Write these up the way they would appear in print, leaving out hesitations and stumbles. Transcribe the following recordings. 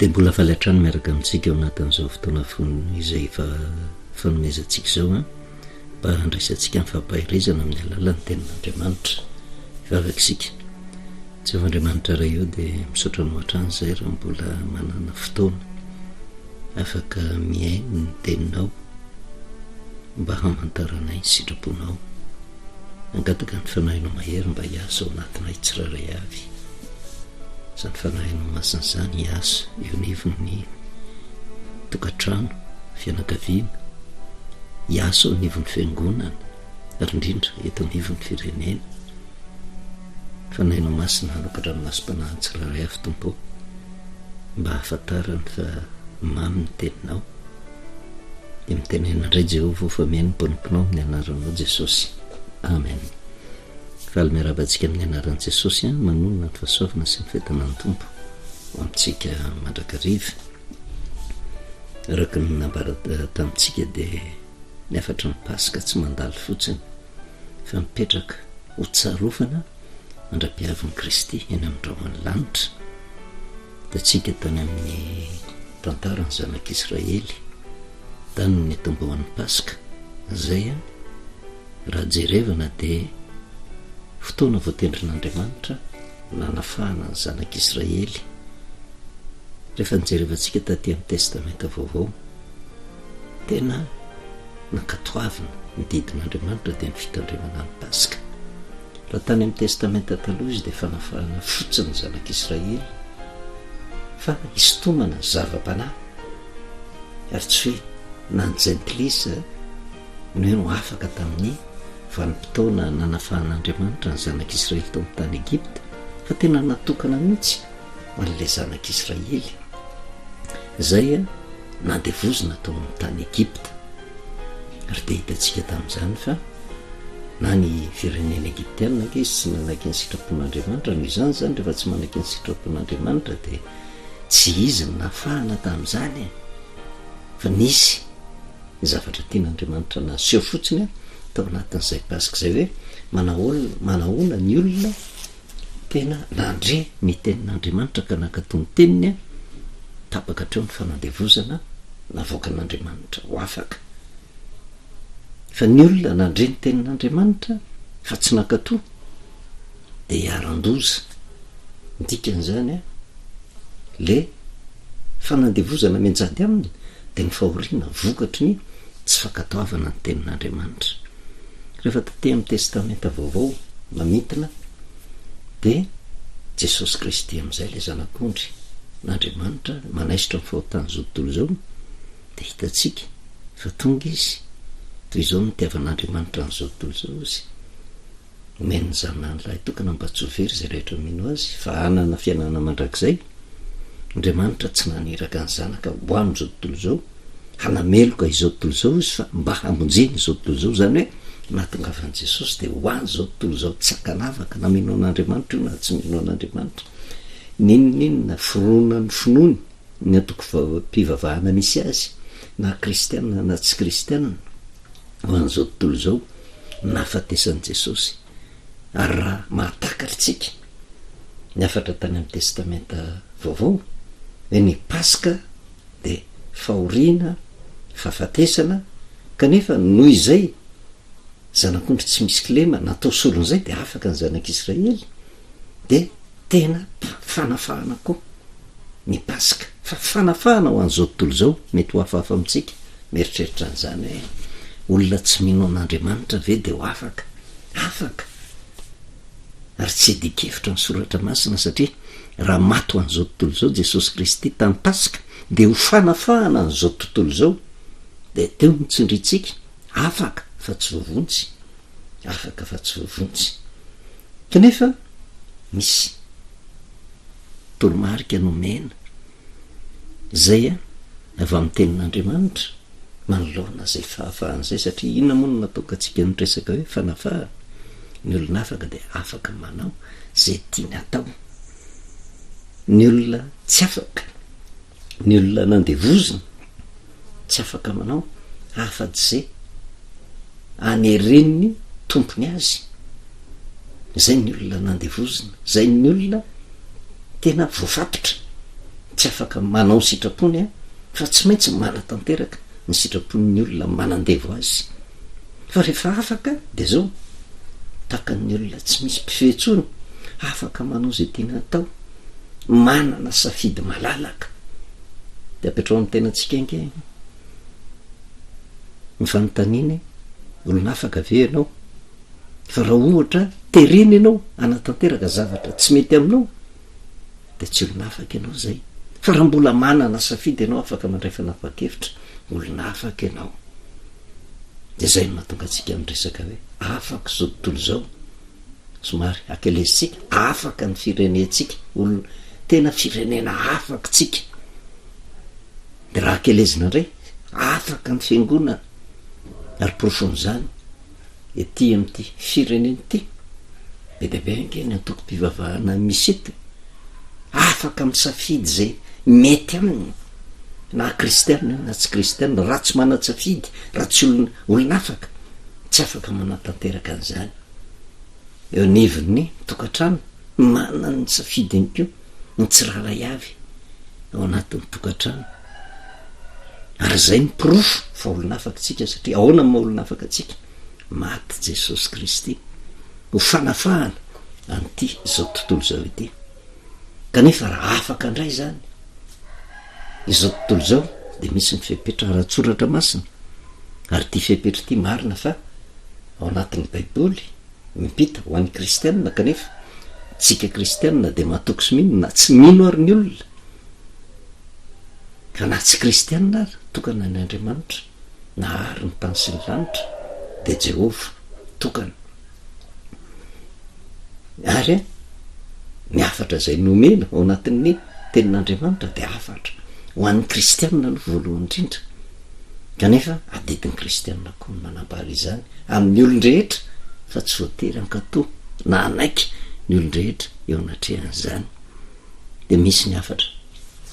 dia mbola valy hatrany miaraka amintsika ao anatin'izao fotoana fony izay efa fanomezantsika izao a mba handraisantsika amin'ny fampahirizana amin'ny alalan'ny tenin'Andriamanitra ivavaka isika. Tsy av'Andriamanitra ray eo dia misaotra ny hoatrany izay raha mbola manana fotoana afaka miaino ny teninao mba hamantaranay ny sitraponao, angataka ny fanahinao mahery mba hiasa ao anatinay tsiraray avy. Izany fanahinao masina izany hiasa eo anivon'ny tokantrano, fianakaviana, hiasa ao anivon'ny fiangonana ary indrindra eto anivon'ny firenena. Fanahinao masina hanokatra amin'ny masom-panahy tsiraray avy tompo mba hahafantarany fa mamy ny teninao. Dia mitenena indray Jehovah ho fameno ny mpanomponao amin'ny anaranao Jesosy. Amen. Faly miarabantsika amin'ny anaran'i Jesosy manonona ny fahasoavana sy ny fetana ny tompo ho amintsika mandrakariva. Araka ny nambara tamintsika dia ny afatra ny Paska tsy mandalo fotsiny fa mipetraka ho tsarovana mandra-piavin'i Kristy eny amin'ny rahona lanitra. Dia tsika tany amin'ny tantarany zanak'Israely tany ny tombohan'ny Paska izay raha jerevana dia fotoana voatendrin'Andriamanitra nanafahana ny zanak'Israely. Rehefa nijerevantsika taty amin'ny testamenta vaovao tena nankatoavina ny didin'Andriamanitra dia ny fitandremana ny Paska. Raha tany amin'ny testamenta taloha izy dia fanafahana fotsiny zanak'Israely fa hisintomana ny zava-panahy ary tsy hoe nanjentilisa ny hoe no afaka tamin'ny vanim-potoana nanafahan'Andriamanitra ny zanak'Israely tao amin'ny tany Egypta, fa tena natokana mihitsy ho an'ilay zanak'Israely izay nadevozina tao amin'ny tany Egypta. Ary dia hitantsika tamin'izany fa na ny firenena Egyptiana izy tsy manaky ny sitrapon'Andriamanitra, noho izany zany rehefa tsy manaky ny sitrapon'Andriamanitra dia tsy izy ny nafahana tamin'izany fa nisy ny zavatra tian'Andriamanitra naseho fotsiny tao anatin'izay Paska izay hoe manahoana ny olona tena nandre ny tenin'Andriamanitra ka nankatony teniny tapaka hatreo ny fanandevozana navoakan'Andriamanitra ho afaka. Fa ny olona nandre ny tenin'Andriamanitra fa tsy nankatò dia hiaran-doza. Dikan'izany le fanandevozana menjady aminy dia ny fahoriana vokatry ny tsy fankatoavana ny tenin'Andriamanitra. Rehefa taty amin'ny testamenta vaovao mamitana dia Jesosy Kristy amin'izay ilay zanak'ondry n'Andriamanitra manaisitra ny fahotany izao tontolo izao dia hitantsika fa tonga izy toy izao no nitiavan'Andriamanitra n'izao tontolo izao izy omeny ny zanany lahy tokana mba tsy ho very izay rehetra mino azy. Fa hanana fiainana mandrakizay Andriamanitra tsy naniraka ny zanaka ho amin'izao tontolo izao hanameloka izao tontolo izao izy fa mba hamonjeny izao tontolo izao, zany hoe nahatongavan'i Jesosy dia ho an'izao tontolo izao tsy hakanavaka na mino an'Andriamanitra io na tsy mino an'Andriamanitra, ninonina fironany finoany ny atoko mpivavahana misy azy na kristianina na tsy kristianina ho an'izao tontolo izao nahafatesan'i Jesosy. Ary raha mahatakaritsika ny afatra tany amin'ny testamenta vaovao hoe ny Paska dia fahoriana, fahafatesana, kanefa noho izay zanak'ondry tsy misy kilema natao solon'izay dia afaka ny zanak'Israely dia tena fanafahana koa ny Paska. Fa fanafahana ho an'izao tontolo izao mety ho hafahafa amintsika mieritreritra an'izany hoe olona tsy mino an'Andriamanitra ve dia ho afaka ary tsy dikevitra ny soratra masina, satria raha maty ho an'izao tontolo izao Jesosy Kristy tany Paska dia ho fanafahana an'izao tontolo izao dia teo mitsindritsika afaka fa tsy voavontsy. Kanefa misy toromarika nomena izay avy amin'ny tenin'Andriamanitra manoloana izay fahafahana izay, satria inona moa no nataoka antsika nitresaka hoe fanafahana? Ny olona afaka dia afaka manao izay tiany atao. Ny olona tsy afaka, ny olona nandevozina tsy afaka manao afa-tsy izay hanereniny tompony azy. Izay ny olona nandevozina, izay ny olona tena voafatotra tsy afaka manao sitrapony a fa tsy maintsy manatanteraka ny sitrapon'ny olona manandevo azy fa rehefa afaka de zao takan'ny olona tsy misy mpifehtsony afaka manao zay tiana atao manana safidy malalaka de apetrao amin'ny tenatsika enke ny fanontaniany olona afaka ave ianao fa raha ohatra tereny ianao anatanteraka zavatra tsy mety aminao de tsy olona afaka ianao zay fa raha mbola manana safidy ianao afaka mandray fanapa-kevitra olona afaka ianao de zay no mahatonga atsika am'resaka hoe afaka zao tontolo zao somary akelezitsika afaka ny firenentsika olona tena firenena afaka tsika de raha akelezina ndray afaka ny fiangonana ary profon'zany ety am'ty fireneny ty be deabe ankeny antoko-pivavahana misety afaka misafidy zay mety aminy na kristianina na tsy kristianina raha tsy mana-tsafidy raha tsy olona afaka tsy afaka manatanteraka an'izany eo anivony tokantrano manana ny safidy any keo ny tsiraray avy ao anatin'ny tokantrano ary zay mipirofo fa olona afaka tsika satria ahoana ma olona afaka tsika maty Jesosy Kristy ho fanafahana an'ity zao tontolo zao ity kanefa raha afaka indray zany izao tontolo zao de misy ny fepetra ara-tsoratra masina ary ty fepetra ty marina fa ao anatin'ny baiboly mipita ho an'ny kristianina kanefa tsika kristianina de mahatoky sy mino na tsy mino ary ny olona ka na tsy kristianina ary tokana ny Andriamanitra na ary ny tany sy ny lanitra de Jehova tokana ary ny afatra zay nomena ao anatin'ny tenin'Andriamanitra de afatra ho an'ny kristianina no voalohany indrindra kanefa adidin'ny kristianina koa ny manambary izany amin'ny olon-drehetra fa tsy voatery ankatò na anaiky ny olon-drehetra eo anatrehan'izany de misy ny afatra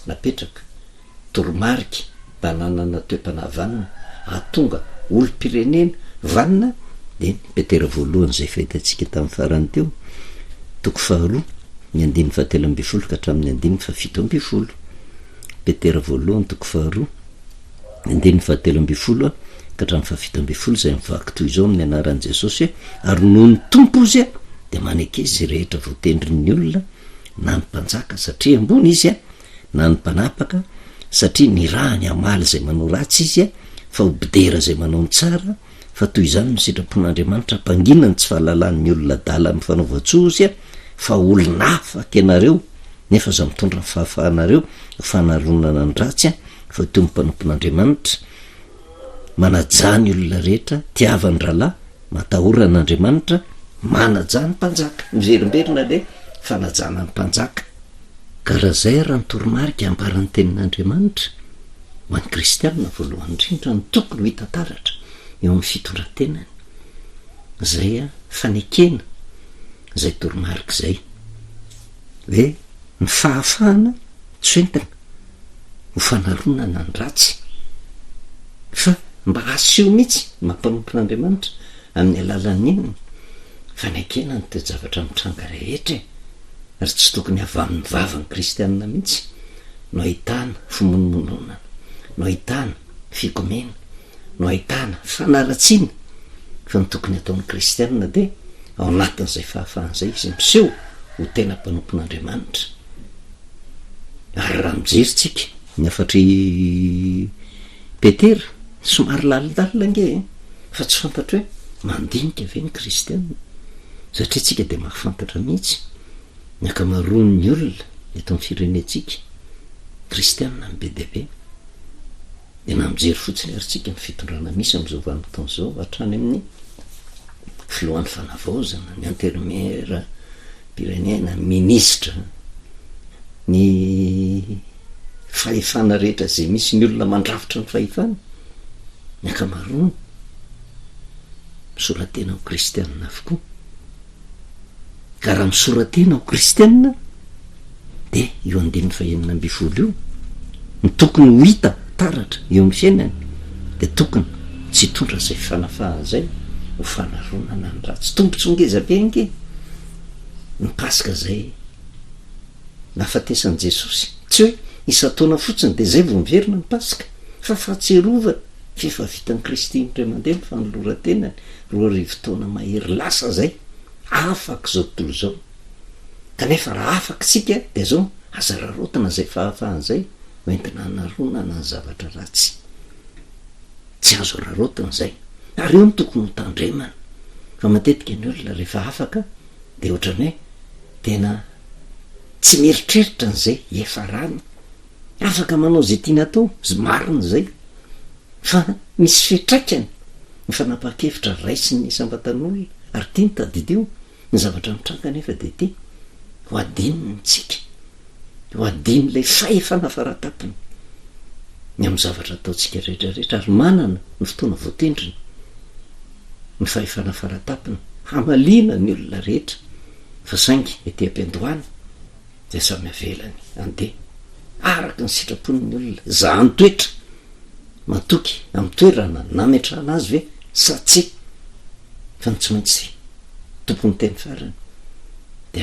napetraka toromarika mba nanana toe-panavanina ahatonga olo-pirenena vanina de Petera voalohany zay fahitatsika tamin'ny farany teo toko faharoa ny 9:17 ka hatramin'ny 9:17 Petera voalohany toko faharoa 9:17 ka hatramin'ny 17 zay mivaky toy izao amin'ny anaran'i Jesosy ary noho ny tompo izy a de maneke izy rehetra voatendrin'ny olona na ny mpanjaka satria ambony izy a na ny mpanapaka satria ny raha ny amaly zay manao ratsy izy a fa ho bidera zay manao ny tsara fa toy izany ny sitrapon'Andriamanitra mpanginany tsy fahalalan'ny olona dala amin'ny fanaova-tsoa izy a fa olona afaka ianareo nefa za mitondra ny fahafahanareo fanaronana ny ratsy a fa toy ny mpanompon'Andriamanitra manajany olona rehetra tiavany rahalahy matahoran'Andriamanitra manajany mpanjaka miverimberina le fanajana ny mpanjaka karaha zay raha ny toromarika ambaran'ny tenin'Andriamanitra ho an'ny kristianina voalohany indrindra ny tokony ho hitantaratra eo amin'ny fitondrantenany zay a fanekena zay toromarika zay hoe ny fahafahana tsy entina ho fanaronana ny ratsy fa mba aseho mihitsy mampanompon'Andriamanitra amin'ny alalan'inony fanekena ny toe-javatra mitranga rehetra ary tsy tokony avy amin'ny vavan'ny kristianina mihitsy no ahitana fimonomononana no ahitana fikomena no ahitana fanaratsiana fa ny tokony ataon'ny kristianina de ao anatin'izay fahafahan'izay izy miseho ho tena mpanompon'Andriamanitra ary raha mijeritsika ny afatry Petera somary lalidalina nge fa tsy fantatra hoe mandinika ve ny kristianina satria tsika de mahafantatra mihitsy ny akamaroan'ny olona eto amin'ny firenentsika kristianina ny be deabe de na mijery fotsiny ary tsika ny fitondrana misy am'izao vanim-potoana zao hatrany amin'ny filohan'ny fanavaozana ny intermera pirenena ministra ny fahefana rehetra zay misy ny olona mandrafitra ny fahefana ny akamaroany misoratena ho kristianina avokoa ka raha misoratena ho kristianina de io 9:20 io ny tokony ho hita taratra eo amin'ny fiainany de tokony tsy hitondra zay fanafaha zay ho fanaronana ny ratsy tombotsy ngeza be nge ny pasika zay nafatesan'i Jesosy tsy hoe isataona fotsiny de zay vo miverina ny pasika fa fahatserovana fefa vitany Kristy indray mandeha fa noloratenany roa rivotaona mahery lasa zay afaka zao tontolo zao kanefa raha afaka tsika de zao aza rarotana zay fahafahan'zay oentina naronana ny zavatra ratsy tsy azo rarotana zay ary eo ny tokony ho tandremana fa matetika ny olona rehefa afaka de ohatrany hoe tena tsy mieritreritra n'zay efa rano afaka manao zay tiana atao marina zay fa misy fitraikany ny fanapa-kevitra raisy ny sambatan'olona ary tia ny tadidio ny zavatra mitranga nefa de ty ho adininy tsika ho adiny lay fahefana faratapiny ny amin'ny zavatra ataotsika rehetrarehetra ary manana ny fotoana voatendriny ny fahefana faratapiny hamalina ny olona rehetra fa saingy ety am-piandohana zay samy avelany andeha araka ny sitrapon'ny olona za antoetra matoky amin'ny toerana nametrahana azy ve sa tsy fa ny tsy maintsy tompony teny farany de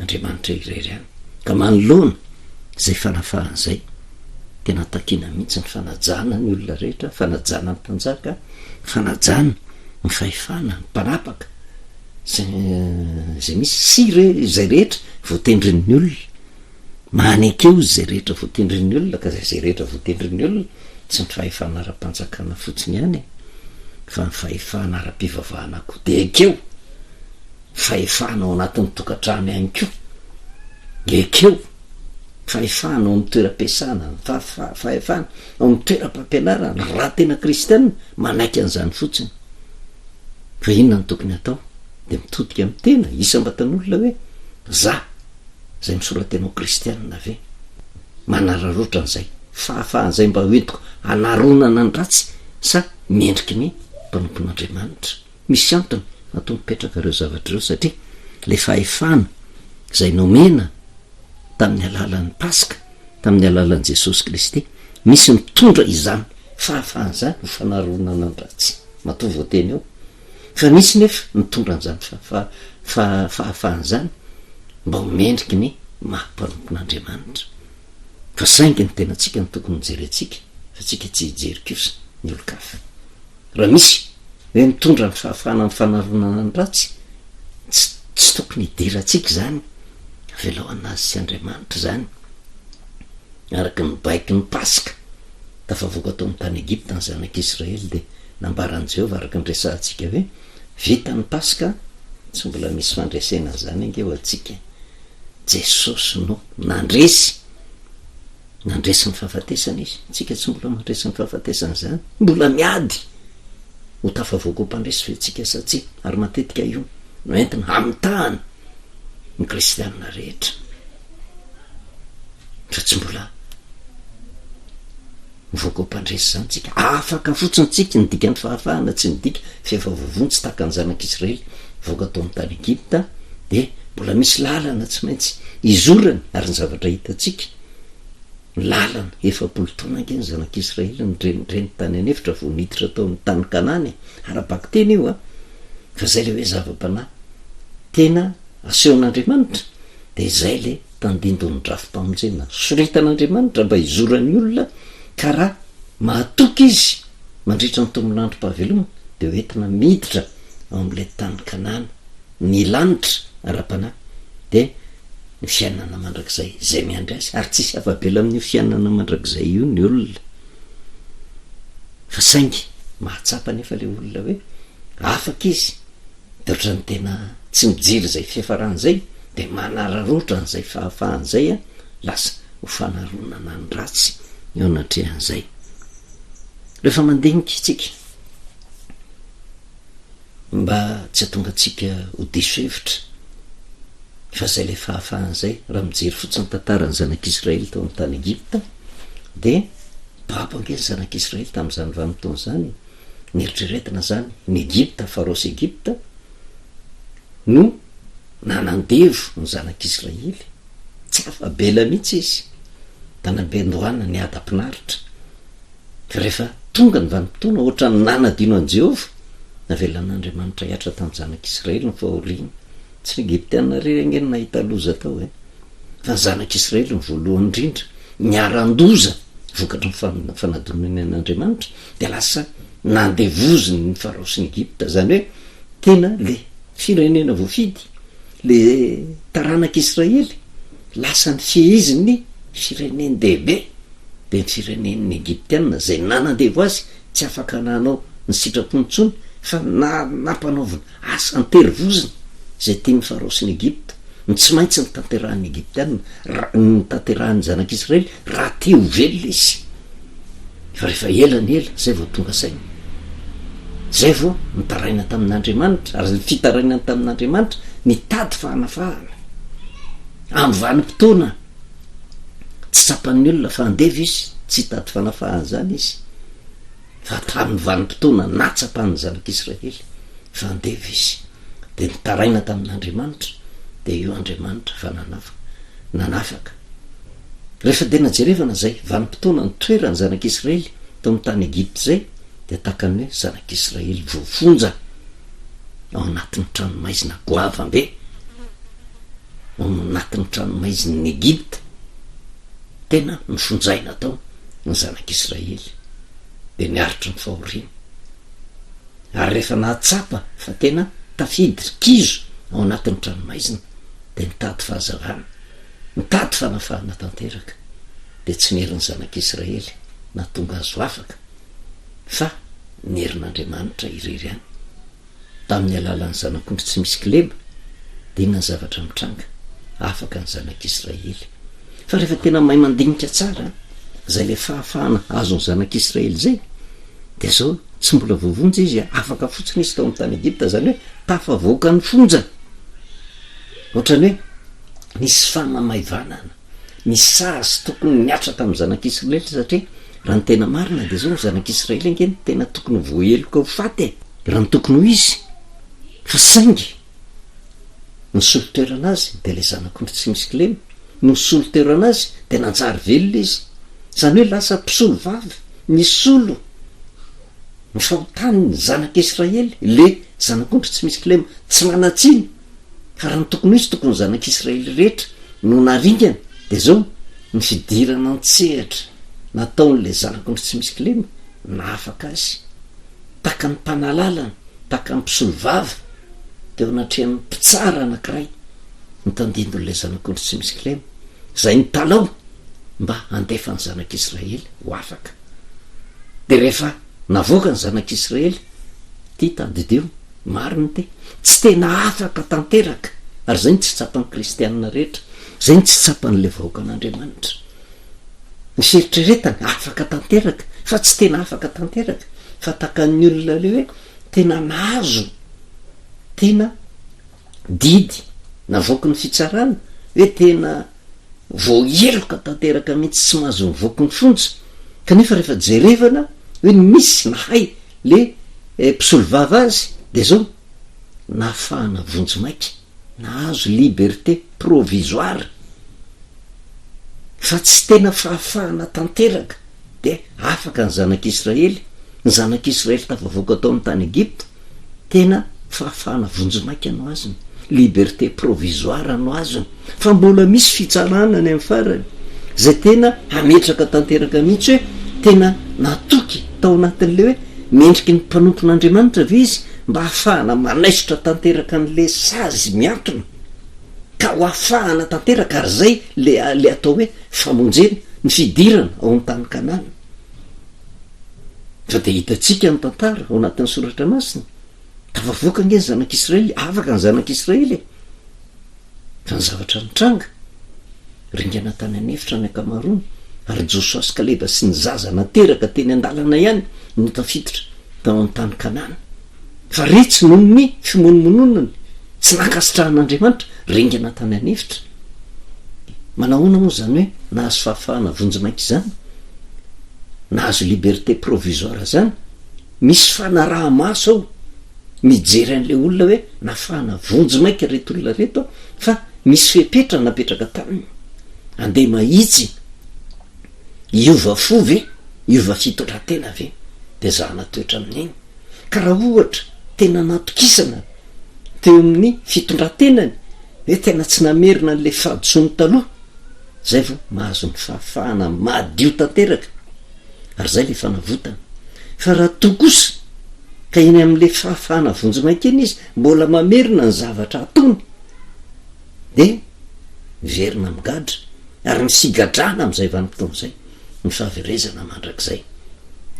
Andriamanitra irery any ka manoloana zay fanafahan'zay tena takina mihitsy ny fanajana ny olona rehetra fanajana ny mpanjaka fanajana ny fahefana ny mpanapaka zay misy sire zay rehetra voatendrin'ny olona manekeo zay rehetra voatendrin'ny olona ka zay rehetra voatendrin'ny olona tsy ny fahefana ara-panjakana fotsiny ihany fa ny fahefana ara-pivavahana ko de ekeo fahefana ao anatin'ny tokantrano ihany ko ekeo fahefana ao amin'ny toeram-piasana fahefana ao amin'ny toeram-pampianarana raha tena kristianina manaiky an'izany fotsiny fa inona ny tokony atao de mitodika amin'ny tena isam-batan'olona hoe za zay misoratenao kristianina ve manararotra an'izay fahafahan'izay mba hoentiko anaronana ny ratsy sa miendriky ny mpanompon'Andriamanitra misy antony natao mipetraka ireo zavatra ireo satria le fahefana zay nomena tamin'ny alalan'ny pasika tamin'ny alalan'i Jesosy Kristy misy mitondra izany fahafahana zany ho fanaronana ny ratsy matovy voateny eo fa misy nefa mitondra an'izany fahafahana zany mba homendriky ny maha-mpanompon'Andriamanitra fa saingy ny tena tsika ny tokony mijerentsika fa tsika tsy hijery kosa ny olo-kafa raha misy hoe mitondra ny fahafahana ny fanaronana ny ratsy tsy tokony hidirantsika zany veloanazy sy Andriamanitra zany araka ny baiky ny pasika tafavoaka tao amin'ny tany Egipta ny zanak'Israely de nambaran'i Jehova araka ny resantsika hoe vita ny pasika tsy mbola misy fandraisana zany angeo atsika Jesosy no nandresy ny fahafatesana izy tsika tsy mbola mandresy ny fahafatesana zany mbola miady ho tafavoaka ho mpandresy fetsika satsia ary matetika io no entina hamitahana ny kristianina rehetra fa tsy mbola mivoaka ho mpandresy zany tsika afaka fotsiny tsika ny dika ny fahafahana tsy nydika fefa vovony tsy taka ny zanak'Israely voaka tao amin'ny tany Egipta de mbola misy lalana tsy maintsy izorany ary ny zavatra hitatsika lalana efapolo-taona ange ny zanak'Israely nyreny tany anefitra vo niditra tao amin'ny tany Kanany arabaky teny io fa zay le hoe zava-panahy tena asehon'Andriamanitra de zay le tandindon'ny drafim-pamonjena soritan'Andriamanitra mba izorany olona ka raha mahatoky izy mandritra ny tombon'androm-pahaveloma de hoentina miditra ao amin'le tany Kanany ny lanitra ara-panahy de ny fiainana mandrakizay zay miandry azy ary tsisy afa-bela amin'ny fiainana mandrakizay io ny olona fa saingy mahatsapa nefa le olona hoe afaka izy de ohatrany tena tsy mijiry zay fiafaran'zay de manararotra n'zay fahafahan'zay lasa ho fanaronana ny ratsy eo anatrehan'zay rehefa mandinika tsika mba tsy atonga atsika ho diso hevitra fa zay le fahafahan'zay raha mijery fotsiny tantarany zanak'Israely tao amin'ny tany Egipta de babo ange ny zanak'Israely tamin'izany vanim-potoana zany nieritrretina zany ny Egipta farosy Egipta no nanandevo ny zanak'Israely tsy afa-bela mihitsy izy tanambendohana ny ady-pinaritra fa rehefa tonga ny vanim-potoana ohatra ny nanadino an' Jehova navelan'Andriamanitra hiatra tamin'ny zanak'Israely ny fahoriana tsy ny Egiptiana rery angeny nahita loza tao fa ny zanak'israely ny voalohany indrindra niaran-doza vokatry ny fanadonany an'andriamanitra de lasa nandevoziny ny farao sy ny Egypta, zany hoe tena le firenena voafidy le taranak'Israely lasa ny fihiziny fireneny dehibe de ny firenen'ny Egyptiana zay nanandevo azy tsy afaka nanao ny sitrapontsony fa nampanaovina asa anterivozina zay tiany farao sy ny Egypta. Ny tsy maintsy ny tanterahan'ny Egyptiana ny tanterahan'ny zanak'Israely raha te ho velona izy, fa rehefa elany ela zay vao tonga sainy, zay vao nitaraina tamin'Andriamanitra, ary ny fitarainany tamin'Andriamanitra nitady fahanafahana amin'ny vanim-potoana tsy tsapan'ny olona fa andevy izy, tsy hitady fanafahana zany izy, fa tamin'ny vanim-potoana natsapan'ny zanak'Israely fa andevy izy de nitaraina tamin'Andriamanitra, de io Andriamanitra fa nanafaka. Rehefa de najerevana zay vanim-potoana nitoerany zanak'Israely tao amin'ny tany Egypta zay, de takany hoe zanak'Israely voafonja ao anatin'ny tranomaizina goavambe, ao anatin'ny tranomaiziny Egypta, tena nifonjaina tao ny zanak'Israely de niaritry ny fahoriana. Ary rehefa nahatsapa fa tena tafidy kizo ao anatin'ny tranomaizina de nitady fahazavana, nitady fanafahana tanteraka, de tsy nerin'ny zanak'Israely na tonga azo afaka, fa nerin'Andriamanitra irery any tamin'ny alalan'ny zanak'ondry tsy misy kileba, de inona ny zavatra mitranga afaka ny zanak'Israely. Fa rehefa tena mahay mandinika tsara zay le fahafahana azony zanak'Israely zay, de zao tsy mbola voavonjy izy, afaka fotsiny izy tao amin'ny tany Egypta, zany hoe tafavoaka ny fonja, ohatrany hoe nisy fanamaivanana, nisy sazy tokony niatra tamin'ny zanak'Israely, satria raha ny tena marina de zao ny zanak'Israely angeny tena tokony voaheloka ho faty raha ny tokony ho izy, fa saingy ny solotoerana azy de le zanak'ondry tsy misy kilema, no solotoerana azy de nanjary velona izy, zany hoe lasa mpisolo vavy ny solo ny fahotany zanak'Israely, le zanak'ondry tsy misy kilema tsy manatsiny, fa raha ny tokony izy tokony zanak'Israely rehetra no naringana, de zao ny fidirana an-tsehatra nataon'le zanak'ondry tsy misy kilema na afaka azy, taka ny mpanalalana, taka ny mpisolo vavy, de ao anatrehan'ny mpitsara anankiray nitandindon'le zanak'ondry tsy misy kilema, zay ny talao mba andefa ny zanak'Israely ho afaka. De rehefa navoaka ny zanak'Israely ty tandideo mariny te tsy tena afaka tanteraka, ary zay ny tsy tsapan'ny kristianina rehetra, zay ny tsy tsapan'le vahoakan'Andriamanitra, ny fieritreretany afaka tanteraka fa tsy tena afaka tanteraka, fa takan'ny olona le hoe tena nahazo, tena didy navoaky ny fitsarana, hoe tena voaheloka tanteraka mihitsy tsy mahazo mivoaky ny fonja, kanefa rehefa jerevana hoe misy nahay le mpisolo vava azy, de zao nahafahana vonjy maiky, nahazo liberté provisoire, fa tsy tena fahafahana tanteraka, de afaka ny zanak'Israely, ny zanak'Israely tafavoaka tao amin'ny tany Egypta, tena fahafahana vonjy maiky no azony, liberté provisoire no azony, fa mbola misy fitsarana ny amin'ny farany zay tena ametraka tanteraka mihitsy, hoe tena natoky tao anatin'le hoe mendriky ny mpanompon'Andriamanitra ve izy mba hahafahana manaisitra tanteraka n'le sazy miantona, ka ho ahafahana tanteraka, ary zay le atao hoe famonjena ny fidirana ao amin'ny tany Kanana. Fa de hitatsika ny tantara ao anatin'ny soratra masina, tafavoaka nge ny zanak'Israely, afaka ny zanak'Israely, fa ny zavatra nitranga ringana tany anefitra ny akamaroany, ary Josua sy Kaleba sy ny zaza nateraka teny an-dalana ihany no tafiditra tao amin'ny tany Kanana, fa retsy noho ny fimonomononany tsy nankasitrahan'Andriamanitra ringana tany anefitra. Manahoana moa zany hoe nahazo fahafahana vonjy maika zany, nahazo liberté provisoire zany, misy fanaraha-maso ao mijery an'le olona hoe nahafahana vonjy maika reto olona reto, fa misy fepetra napetraka taminy, andeha mahitsy iova fo ve, iova fitondratena ve, de za natoetra amin'iny. Ka raha ohatra tena natokisana teo amin'ny fitondrantenany hoe tena tsy namerina n'le fahadisony taloha, zay vo mahazo ny fahafahana madio tanteraka ary zay le fanavotana. Fa raha toa kosa ka eny am'le fahafahana vonjimaika eny izy mbola mamerina ny zavatra atony de miverina migadra ary misigadrana am'izay vanim-potoan'izay ny fahaverezana mandrak'izay.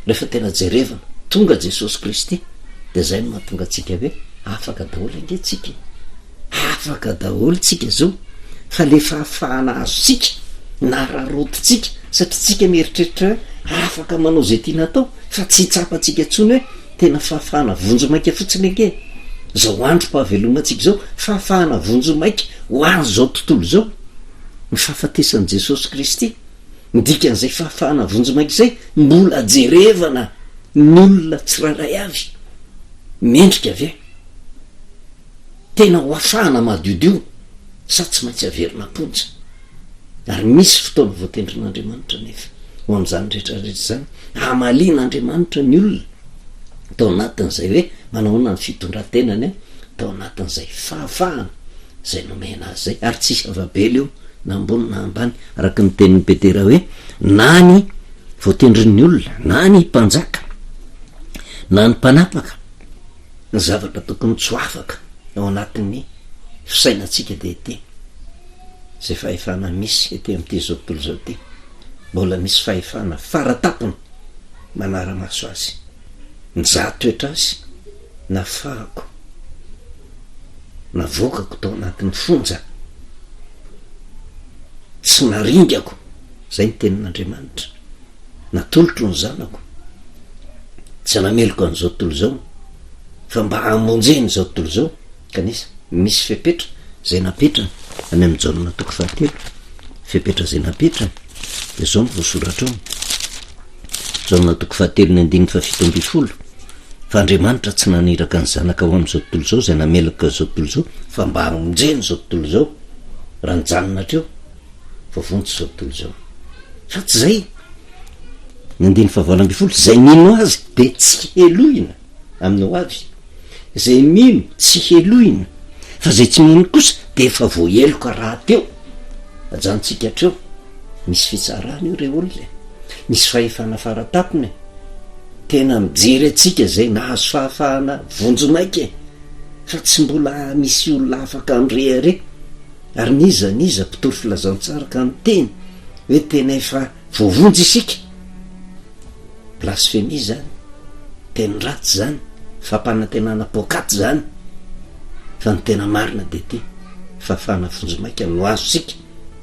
Rehefa tena jerevana tonga Jesosy Kristy de zay no mahatonga atsika hoe afaka daholo angentsika, afaka daholo tsika zao. Fa le fahafahana azontsika na rarototsika satria tsika mieritreritra hoe afaka manao zay tiana atao fa tsy hitsapantsika ntsony hoe tena fahafahana vonjomaika fotsiny ake. Zao andro mpahavelomantsika zao fahafahana vonjomaika ho azy zao tontolo zao ny fahafatesan'i Jesosy Kristy. Ndikan'izay fahafahana vonjomaika izay mbola jerevana ny olona tsirairay avy mendrika avy tena ho afahana madiodio sa tsy maintsy averina ponja. Ary misy fotoana voatendrin'Andriamanitra nefa ho am'izany rehetrarehetra zany amalian'Andriamanitra ny olona tao anatin'izay hoe manahoana ny fitondrantenany tao anatin'izay fahafahana zay nomena azy zay. Ary tsisy avabely eo na ambony na ambany araka ny tenin'ny Petera hoe na ny voatendrin'ny olona na ny mpanjaka na ny mpanapaka ny zavatra tokony tsy afaka ao anatin'ny fisainantsika de ety zay fahefana misy ety am'ty zao tontolo zao ty mbola misy fahefana faratapony manara-maso azy nizahatoetra azy na fahako na vokako tao anatin'ny fonja tsy naringako zay ny tenin'Andriamanitra natolotro ny zanako tsy nameloko an'izao tontolo zao fa mba hamonjeny zao tontolo zao. Kanefa misy fepetra zay napetrany any amin'ny Jaona toko 7 fepetra zay napetrany de zao no voasoratra ao Jaona toko 7 ny 7:17 fa Andriamanitra tsy naniraka ny zanaka ho am'izao tontolo zao zay namelaka zao tontolo zao fa mba hamonjeny zao tontolo zao raha nijanona treo vovontsy zao tontolo zao. Fa tsy zay ny 9:12 zay mino azy de tsy helohina amin'ny ho avy, zay mino tsy helohina fa zay tsy mino kosa de efa voaheloka raha teo. Ajanontsika treo misy fitsarana io re olona, misy fahefana faratapony tena mijery atsika zay nahazo fahafahana vonjomaika fa tsy mbola misy olona afaka andrehare. Ary niza mpitory filazantsara ka miteny hoe tena efa voavonjy isika. Blasfémie zany, teny ratsy zany, fampanantenana pokaty zany. Fa ny tena marina de ty fahafahana vonjomaika no azo sika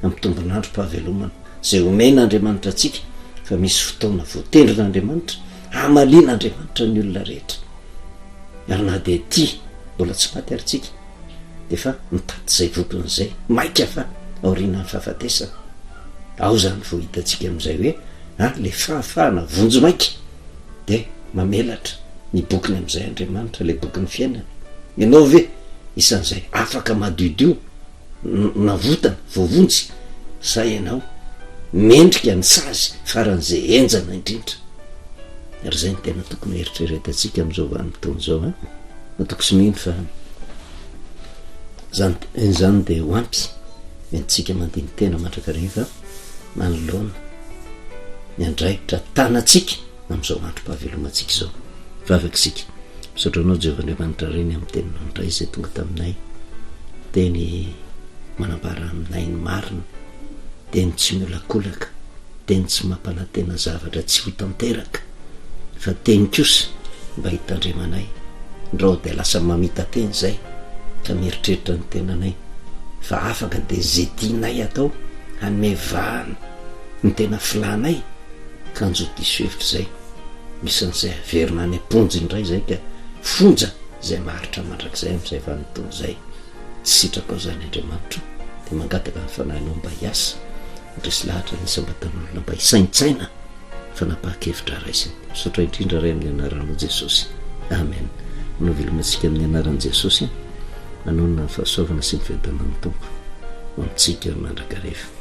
amin'ny tombon'andro mpahavelomana zay omen'Andriamanitra atsika. Fa misy fotoana voatendrin'Andriamanitra amalian'Andriamanitra ny olona rehetra. Ary na de ty mbola tsy maty aritsika de fa mitaty zay voton'izay maika fa aorianany fahafatesana. Ao zany vo hitatsika am'izay hoe le fahafahana vonjomaika de mamelatra ny bokiny am'izay Andriamanitra, le bokin'ny fiainana. Ianao ve isan'izay afaka madiodio navotana voavonjy sa ianao mendrika ny sazy faran'izay enjana indrindra. Ary zay ny tena tokony eritreretantsika am'izao vanim-potoana zao natoko sy mino fa zany de ho ampy mentsika mandiny tena mandrakariva manoloana ny andraikitra tanatsika am'izao andro mpahavelomantsika zao. Vavakisika misotranao Jehovahandriamanitra reny amin'ny teninao indray zay tonga taminay, teny manambara aminay ny marina, teny tsy miolakolaka, teny tsy mampanantena zavatra tsy ho tanteraka, fa teny kosa mba hitandremanay ndrao de lasa mamita teny zay ka mieritreritra ny tenanay fa afaka de zay tianay atao hanome vahana ny tena filanay ka anjo diso hevitra zay misy an'izay averina any amponjy indray zay ka fonja zay maharitra mandrak'izay am'izay vanim-potoana zay. Tsy sitraka ao zany Andriamanitra de mangataka ny fanahinao mba hiasa ndresy lahatra ny sambatan'olona mba hisaintsaina fa napahakevitra raisiny. Misaotra indrindra ray amin'ny anaranao Jesosy, amen. Manao velomantsika amin'ny anaran'i Jesosy manonona ny fahasoavana sy ny fiadanan'ny Tompo ho amintsika mandrakariva.